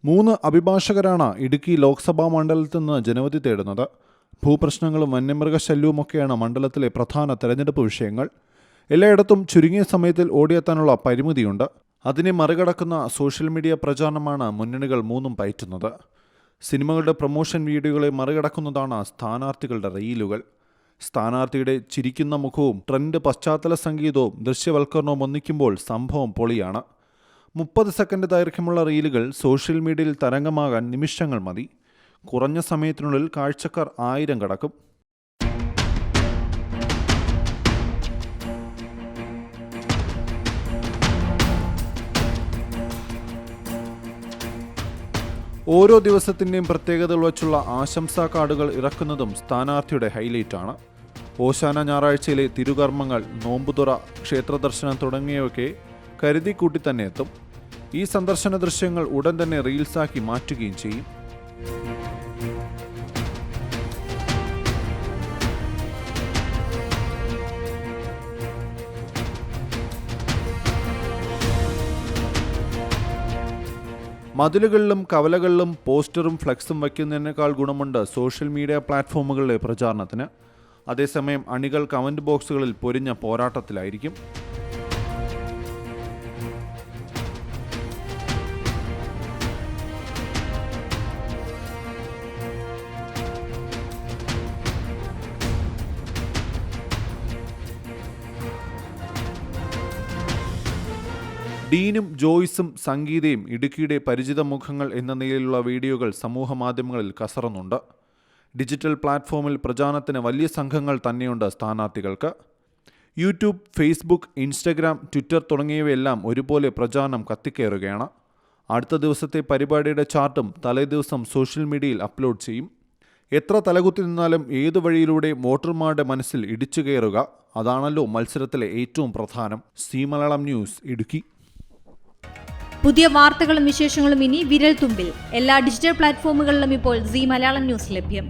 3 അഭിഭാഷകരാണ് ഇടുക്കി ലോക്സഭാ മണ്ഡലത്തിൽ നിന്ന് ജനവിധി തേടുന്നത്. ഭൂപ്രശ്നങ്ങളും വന്യമൃഗശല്യവുമൊക്കെയാണ് മണ്ഡലത്തിലെ പ്രധാന തെരഞ്ഞെടുപ്പ് വിഷയങ്ങൾ. എല്ലായിടത്തും ചുരുങ്ങിയ സമയത്തിൽ ഓടിയെത്താനുള്ള പരിമിതിയുണ്ട്. അതിനെ മറികടക്കുന്ന സോഷ്യൽ മീഡിയ പ്രചാരണമാണ് മുന്നണികൾ 3 പയറ്റുന്നത്. സിനിമകളുടെ പ്രൊമോഷൻ വീഡിയോകളെ മറികടക്കുന്നതാണ് സ്ഥാനാർത്ഥികളുടെ റീലുകൾ. സ്ഥാനാർത്ഥിയുടെ ചിരിക്കുന്ന മുഖവും ട്രെൻഡ് പശ്ചാത്തല സംഗീതവും ദൃശ്യവൽക്കരണവും ഒന്നിക്കുമ്പോൾ സംഭവം പൊളിയാണ്. 30 സെക്കൻഡ് ദൈർഘ്യമുള്ള റീലുകൾ സോഷ്യൽ മീഡിയയിൽ തരംഗമാകാൻ നിമിഷങ്ങൾ മതി. കുറഞ്ഞ സമയത്തിനുള്ളിൽ കാഴ്ചക്കാർ 1000 കടക്കും. ഓരോ ദിവസത്തിൻ്റെയും പ്രത്യേകതകൾ വച്ചുള്ള ആശംസാ കാർഡുകൾ ഇറക്കുന്നതും സ്ഥാനാർത്ഥിയുടെ ഹൈലൈറ്റാണ്. ഓശാന ഞായറാഴ്ചയിലെ തിരുകർമ്മങ്ങൾ, നോമ്പുതുറ, ക്ഷേത്രദർശനം തുടങ്ങിയവയൊക്കെ കരുതിക്കൂട്ടി തന്നെ എത്തും. ഈ സന്ദർശന ദൃശ്യങ്ങൾ ഉടൻ തന്നെ റീൽസാക്കി മാറ്റുകയും ചെയ്യും. മതിലുകളിലും കവലകളിലും പോസ്റ്ററും ഫ്ലെക്സും വയ്ക്കുന്നതിനേക്കാൾ ഗുണമുണ്ട് സോഷ്യൽ മീഡിയ പ്ലാറ്റ്ഫോമുകളിലെ പ്രചാരണത്തിന്. അതേസമയം അണികൾ കമൻറ്റ് ബോക്സുകളിൽ പൊരിഞ്ഞ പോരാട്ടത്തിലായിരിക്കും. ഡീനും ജോയ്സും സംഗീതയും ഇടുക്കിയുടെ പരിചിത മുഖങ്ങൾ എന്ന നിലയിലുള്ള വീഡിയോകൾ സമൂഹമാധ്യമങ്ങളിൽ കസറുന്നുണ്ട്. ഡിജിറ്റൽ പ്ലാറ്റ്ഫോമിൽ പ്രചാരണത്തിന് വലിയ സംഘങ്ങൾ തന്നെയുണ്ട് സ്ഥാനാർത്ഥികൾക്ക്. യൂട്യൂബ്, ഫേസ്ബുക്ക്, ഇൻസ്റ്റഗ്രാം, ട്വിറ്റർ തുടങ്ങിയവയെല്ലാം ഒരുപോലെ പ്രചാരണം കത്തിക്കയറുകയാണ്. അടുത്ത ദിവസത്തെ പരിപാടിയുടെ ചാർട്ടും തലേദിവസം സോഷ്യൽ മീഡിയയിൽ അപ്ലോഡ് ചെയ്യും. എത്ര തലകുത്തി നിന്നാലും ഏതു വഴിയിലൂടെ വോട്ടർമാരുടെ മനസ്സിൽ ഇടിച്ചു കയറുക, അതാണല്ലോ മത്സരത്തിലെ ഏറ്റവും പ്രധാനം. C Malayalam news, Idukki. പുതിയ വാർത്തകളും വിശേഷങ്ങളും ഇനി വിരൽ തുമ്പിൽ. എല്ലാ ഡിജിറ്റൽ പ്ലാറ്റ്ഫോമുകളിലും ഇപ്പോൾ സി മലയാളം ന്യൂസ് ലഭ്യം.